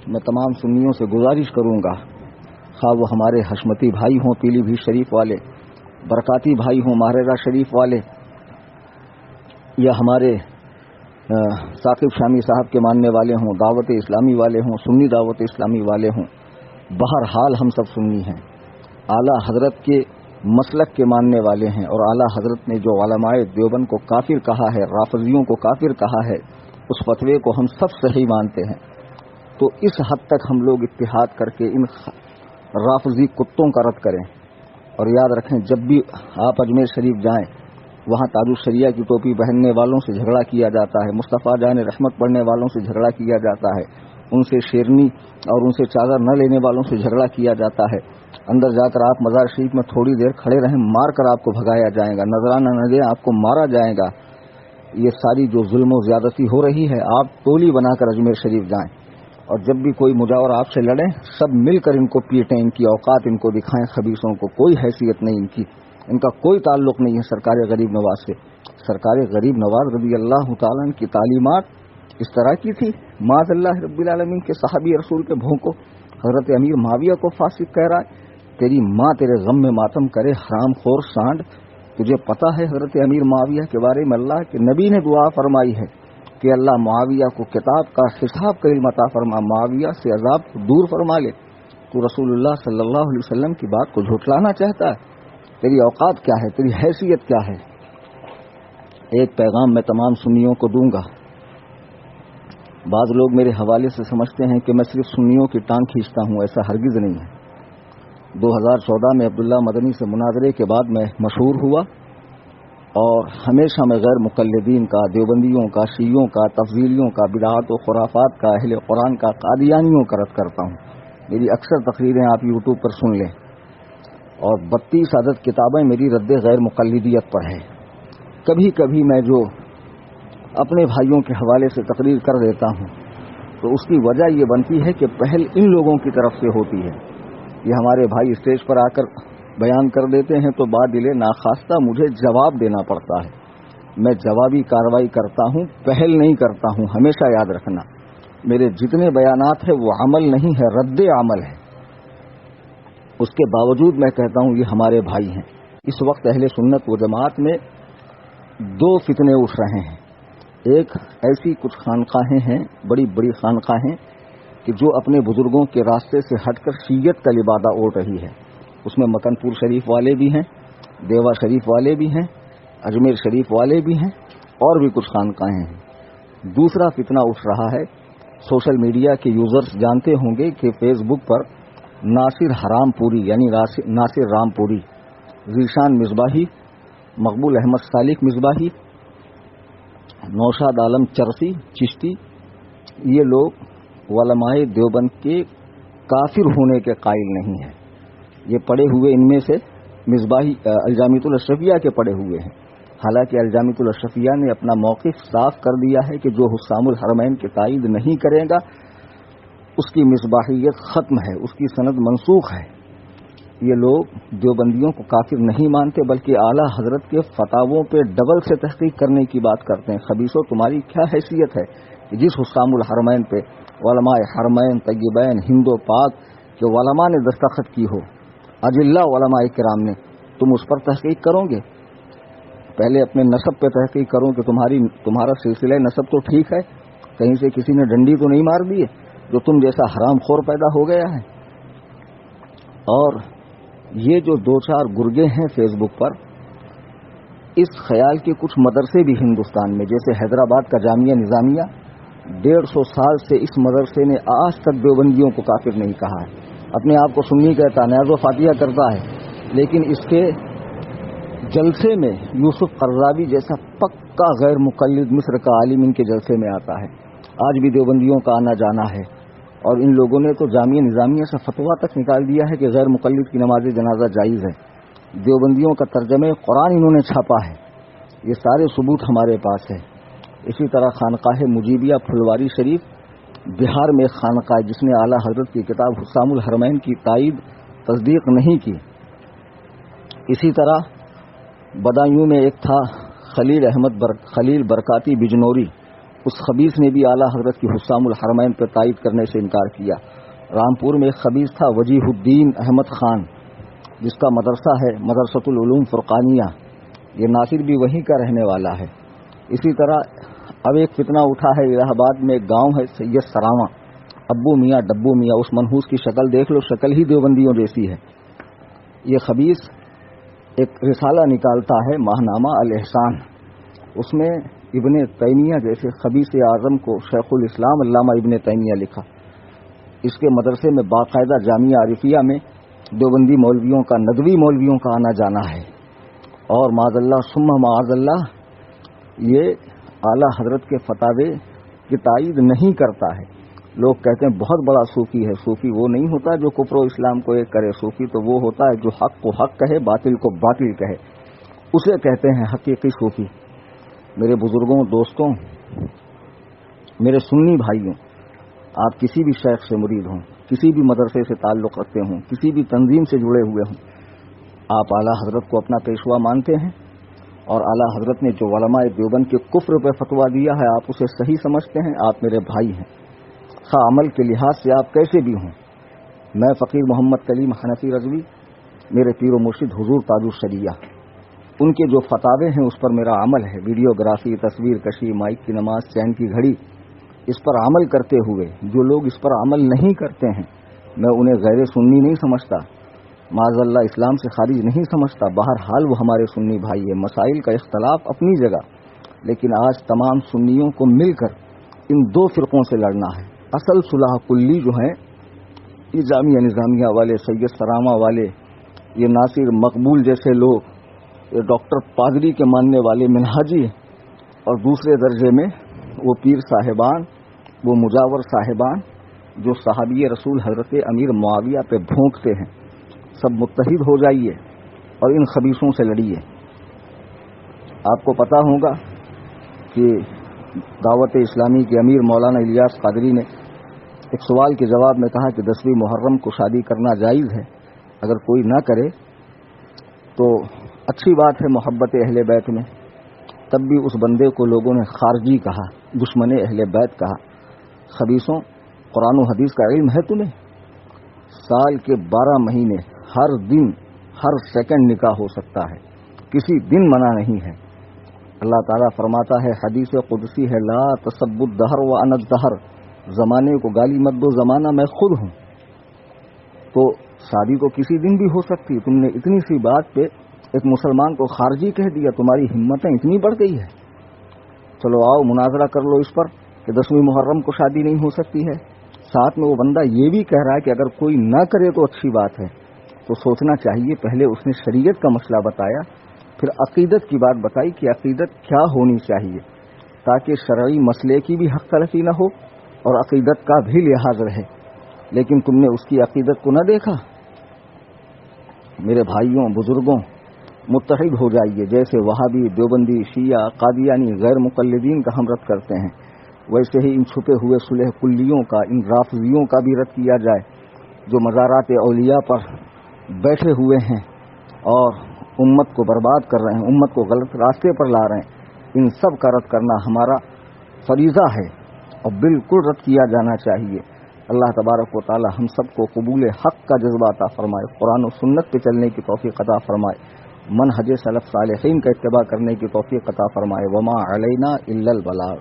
میں تمام سنیوں سے گزارش کروں گا، خواہ وہ ہمارے حشمتی بھائی ہوں پیلی بھیت شریف والے، برکاتی بھائی ہوں ماہرہ شریف والے، یا ہمارے ثاقب شامی صاحب کے ماننے والے ہوں، دعوت اسلامی والے ہوں، سنی دعوت اسلامی والے ہوں، بہرحال ہم سب سنی ہیں، اعلیٰ حضرت کے مسلک کے ماننے والے ہیں، اور اعلیٰ حضرت نے جو علماء دیوبند کو کافر کہا ہے، رافضیوں کو کافر کہا ہے، اس فتوے کو ہم سب صحیح مانتے ہیں۔ تو اس حد تک ہم لوگ اتحاد کر کے ان رافضی کتوں کا رد کریں، اور یاد رکھیں جب بھی آپ اجمیر شریف جائیں وہاں تاج الشریعہ کی ٹوپی پہننے والوں سے جھگڑا کیا جاتا ہے، مصطفیٰ جان رحمت پڑھنے والوں سے جھگڑا کیا جاتا ہے، ان سے شیرنی اور ان سے چادر نہ لینے والوں سے جھگڑا کیا جاتا ہے، اندر جا کر آپ مزار شریف میں تھوڑی دیر کھڑے رہیں، مار کر آپ کو بھگایا جائے گا، نذرانہ نہ دیں آپ کو مارا جائے گا۔ یہ ساری جو ظلم و زیادتی ہو رہی ہے، آپ ٹولی بنا کر اجمیر شریف جائیں، اور جب بھی کوئی مجاور آپ سے لڑیں سب مل کر ان کو پیٹیں، ان کی اوقات ان کو دکھائیں، خبیثوں کو کوئی حیثیت نہیں ان کا کوئی تعلق نہیں ہے سرکار غریب نواز سے۔ سرکار غریب نواز رضی اللہ تعالیٰ عنہ کی تعلیمات اس طرح کی تھی، معاذ اللہ رب العالمین کے صحابی رسول کے بھونکو حضرت امیر معاویہ کو فاسق کہہ رہا ہے، تیری ماں تیرے غم میں ماتم کرے حرام خور سانڈ۔ تجھے پتا ہے حضرت امیر معاویہ کے بارے میں اللہ کے نبی نے دعا فرمائی ہے کہ اللہ معاویہ کو کتاب کا حساب کا علم عطا فرما، معاویہ سے عذاب کو دور فرما لے۔ تو رسول اللہ صلی اللہ علیہ وسلم کی بات کو جھٹلانا چاہتا ہے؟ تیری اوقات کیا ہے، تیری حیثیت کیا ہے؟ ایک پیغام میں تمام سنیوں کو دوں گا۔ بعض لوگ میرے حوالے سے سمجھتے ہیں کہ میں صرف سنیوں کی ٹانگ کھینچتا ہوں، ایسا ہرگز نہیں ہے۔ 2014 میں عبداللہ مدنی سے مناظرے کے بعد میں مشہور ہوا، اور ہمیشہ میں غیر مقلدین کا، دیوبندیوں کا، شیعوں کا، تفضیلیوں کا، بدعات و خرافات کا، اہل قرآن کا، قادیانیوں کا رد کرتا ہوں۔ میری اکثر تقریریں آپ یوٹیوب پر سن لیں، اور 32 عدد کتابیں میری رد غیر مقلدیت پر ہے۔ کبھی کبھی میں جو اپنے بھائیوں کے حوالے سے تقریر کر دیتا ہوں تو اس کی وجہ یہ بنتی ہے کہ پہل ان لوگوں کی طرف سے ہوتی ہے۔ یہ ہمارے بھائی اسٹیج پر آ کر بیان کر دیتے ہیں تو بادل ناخواستہ مجھے جواب دینا پڑتا ہے۔ میں جوابی کارروائی کرتا ہوں، پہل نہیں کرتا ہوں، ہمیشہ یاد رکھنا۔ میرے جتنے بیانات ہیں وہ عمل نہیں ہے، رد عمل ہے۔ اس کے باوجود میں کہتا ہوں یہ ہمارے بھائی ہیں۔ اس وقت اہل سنت و جماعت میں 2 فتنے اٹھ رہے ہیں۔ ایک ایسی کچھ خانقاہیں ہیں، بڑی بڑی خانقاہیں کہ جو اپنے بزرگوں کے راستے سے ہٹ کر شیعت کا لبادہ اوڑھ رہی ہے۔ اس میں مکن پور شریف والے بھی ہیں، دیوا شریف والے بھی ہیں، اجمیر شریف والے بھی ہیں، اور بھی کچھ خانقاہیں ہیں۔ دوسرا فتنہ اٹھ رہا ہے، سوشل میڈیا کے یوزرز جانتے ہوں گے کہ فیس بک پر ناصر حرام پوری یعنی ناصر رام پوری، ذیشان مصباحی، مقبول احمد سالک مصباحی، نوشاد عالم چرسی چشتی، یہ لوگ علماء دیوبند کے کافر ہونے کے قائل نہیں ہیں۔ یہ پڑھے ہوئے ان میں سے مصباحی الجامعۃ الاشرفیہ کے پڑھے ہوئے ہیں، حالانکہ الجامعۃ الاشرفیہ نے اپنا موقف صاف کر دیا ہے کہ جو حسام الحرمین کی تائید نہیں کرے گا اس کی مصباحیت ختم ہے، اس کی سند منسوخ ہے۔ یہ لوگ دیوبندیوں کو کافر نہیں مانتے بلکہ اعلیٰ حضرت کے فتاووں پہ ڈبل سے تحقیق کرنے کی بات کرتے ہیں۔ خبیثو، تمہاری کیا حیثیت ہے کہ جس حسام الحرمین پہ علماء حرمین طیبین ہند و پاک کے علماء نے دستخط کی ہو، اجلہ علماء کرام نے، تم اس پر تحقیق کرو گے؟ پہلے اپنے نسب پہ تحقیق کرو کہ تمہارا سلسلہ نسب تو ٹھیک ہے، کہیں سے کسی نے ڈنڈی تو نہیں مار دی ہے جو تم جیسا حرام خور پیدا ہو گیا ہے۔ اور یہ جو 2-4 گرگے ہیں فیس بک پر، اس خیال کے کچھ مدرسے بھی ہندوستان میں، جیسے حیدرآباد کا جامعہ نظامیہ 150 سال سے اس مدرسے نے آج تک دیوبندیوں کو کافر نہیں کہا ہے، اپنے آپ کو سنی کہتا، نیاز و فاتحہ کرتا ہے، لیکن اس کے جلسے میں یوسف قرضاوی جیسا پکا غیر مقلد مصر کا عالم ان کے جلسے میں آتا ہے۔ آج بھی دیوبندیوں کا آنا جانا ہے، اور ان لوگوں نے تو جامعہ نظامیہ سے فتویٰ تک نکال دیا ہے کہ غیر مقلد کی نماز جنازہ جائز ہے۔ دیوبندیوں کا ترجمہ قرآن انہوں نے چھاپا ہے، یہ سارے ثبوت ہمارے پاس ہے۔ اسی طرح خانقاہ مجیبیہ پھلواری شریف بہار میں ایک خانقاہ جس نے اعلیٰ حضرت کی کتاب حسام الحرمین کی تائید تصدیق نہیں کی۔ اسی طرح بدایوں میں ایک تھا خلیل برکاتی بجنوری، اس خبیث نے بھی اعلیٰ حضرت کی حسام الحرمین پر تائید کرنے سے انکار کیا۔ رامپور میں ایک خبیث تھا وجیہ الدین احمد خان، جس کا مدرسہ ہے مدرسۃ العلوم فرقانیہ، یہ ناصر بھی وہیں کا رہنے والا ہے۔ اسی طرح اب ایک فتنہ اٹھا ہے الہ آباد میں، ایک گاؤں ہے سید سراواں، ابو میاں ڈبو میاں، اس منحوس کی شکل دیکھ لو، شکل ہی دیوبندیوں جیسی ہے۔ یہ خبیث ایک رسالہ نکالتا ہے ماہنامہ الاحسان، اس میں ابن تیمیہ جیسے خبیث اعظم کو شیخ الاسلام علامہ ابن تیمیہ لکھا۔ اس کے مدرسے میں باقاعدہ جامعہ عارفیہ میں دیوبندی مولویوں کا، ندوی مولویوں کا آنا جانا ہے، اور معاذ اللہ ثم معاذ اللہ یہ اعلیٰ حضرت کے فتاوے کی تائید نہیں کرتا ہے۔ لوگ کہتے ہیں بہت بڑا صوفی ہے۔ صوفی وہ نہیں ہوتا جو کفر و اسلام کو ایک کرے، صوفی تو وہ ہوتا ہے جو حق کو حق کہے، باطل کو باطل کہے، اسے کہتے ہیں حقیقی صوفی۔ میرے بزرگوں، دوستوں، میرے سنی بھائیوں، آپ کسی بھی شیخ سے مرید ہوں، کسی بھی مدرسے سے تعلق رکھتے ہوں، کسی بھی تنظیم سے جڑے ہوئے ہوں، آپ اعلیٰ حضرت کو اپنا پیشوا مانتے ہیں، اور اعلیٰ حضرت نے جو علماء دیوبند کے کفر پہ فتویٰ دیا ہے آپ اسے صحیح سمجھتے ہیں، آپ میرے بھائی ہیں، خواہ عمل کے لحاظ سے آپ کیسے بھی ہوں۔ میں فقیر محمد کلیم حنفی رضوی، میرے پیر و مرشد حضور تاج الشریعہ، ان کے جو فتاوے ہیں اس پر میرا عمل ہے۔ ویڈیوگرافی، تصویر کشی، مائک کی نماز، چین کی گھڑی، اس پر عمل کرتے ہوئے جو لوگ اس پر عمل نہیں کرتے ہیں میں انہیں غیر سنی نہیں سمجھتا، معاذ اللہ اسلام سے خارج نہیں سمجھتا۔ بہرحال وہ ہمارے سنی بھائی ہیں، مسائل کا اختلاف اپنی جگہ، لیکن آج تمام سنیوں کو مل کر ان دو فرقوں سے لڑنا ہے۔ اصل صلح کلی جو ہیں یہ جامعہ نظامیہ والے، سید سراواں والے، یہ ناصر مقبول جیسے لوگ، یہ ڈاکٹر پادری کے ماننے والے منہاجی، اور دوسرے درجے میں وہ پیر صاحبان، وہ مجاور صاحبان جو صحابی رسول حضرت امیر معاویہ پہ بھونکتے ہیں، سب متحد ہو جائیے اور ان خبیثوں سے لڑیے۔ آپ کو پتہ ہوگا کہ دعوت اسلامی کے امیر مولانا الیاس قادری نے ایک سوال کے جواب میں کہا کہ 10ویں محرم کو شادی کرنا جائز ہے، اگر کوئی نہ کرے تو اچھی بات ہے محبت اہل بیت میں۔ تب بھی اس بندے کو لوگوں نے خارجی کہا، دشمن اہل بیت کہا۔ خبیثوں، قرآن و حدیث کا علم ہے تمہیں؟ سال کے 12 مہینے ہر دن ہر سیکنڈ نکاح ہو سکتا ہے، کسی دن منع نہیں ہے۔ اللہ تعالیٰ فرماتا ہے، حدیث قدسی ہے، لا تسبوا الدہر وانا الدہر، زمانے کو گالی مت دو، زمانہ میں خود ہوں۔ تو شادی تو کسی دن بھی ہو سکتی، تم نے اتنی سی بات پہ ایک مسلمان کو خارجی کہہ دیا، تمہاری ہمتیں اتنی بڑھ گئی ہے۔ چلو آؤ مناظرہ کر لو اس پر کہ 10ویں محرم کو شادی نہیں ہو سکتی ہے۔ ساتھ میں وہ بندہ یہ بھی کہہ رہا ہے کہ اگر کوئی نہ کرے تو اچھی بات ہے، تو سوچنا چاہیے پہلے اس نے شریعت کا مسئلہ بتایا، پھر عقیدت کی بات بتائی کہ عقیدت کیا ہونی چاہیے، تاکہ شرعی مسئلے کی بھی حق تلفی نہ ہو اور عقیدت کا بھی لحاظ رہے۔ لیکن تم نے اس کی عقیدت کو نہ دیکھا۔ میرے بھائیوں، بزرگوں، متحد ہو جائیے۔ جیسے وہابی، دیوبندی، شیعہ، قادیانی غیر مقلدین کا ہم رد کرتے ہیں، ویسے ہی ان چھپے ہوئے صلح کلیوں کا، ان رافضیوں کا بھی رد کیا جائے جو مزارات اولیاء پر بیٹھے ہوئے ہیں اور امت کو برباد کر رہے ہیں، امت کو غلط راستے پر لا رہے ہیں۔ ان سب کا رد کرنا ہمارا فریضہ ہے اور بالکل رد کیا جانا چاہیے۔ اللہ تبارک و تعالی ہم سب کو قبول حق کا جذبہ عطا فرمائے، قرآن و سنت پہ چلنے کی توفیق عطا فرمائے، منہج سلف صالحین کا اتباع کرنے کی توفیق عطا فرمائے۔ وما علینا الا البلاغ۔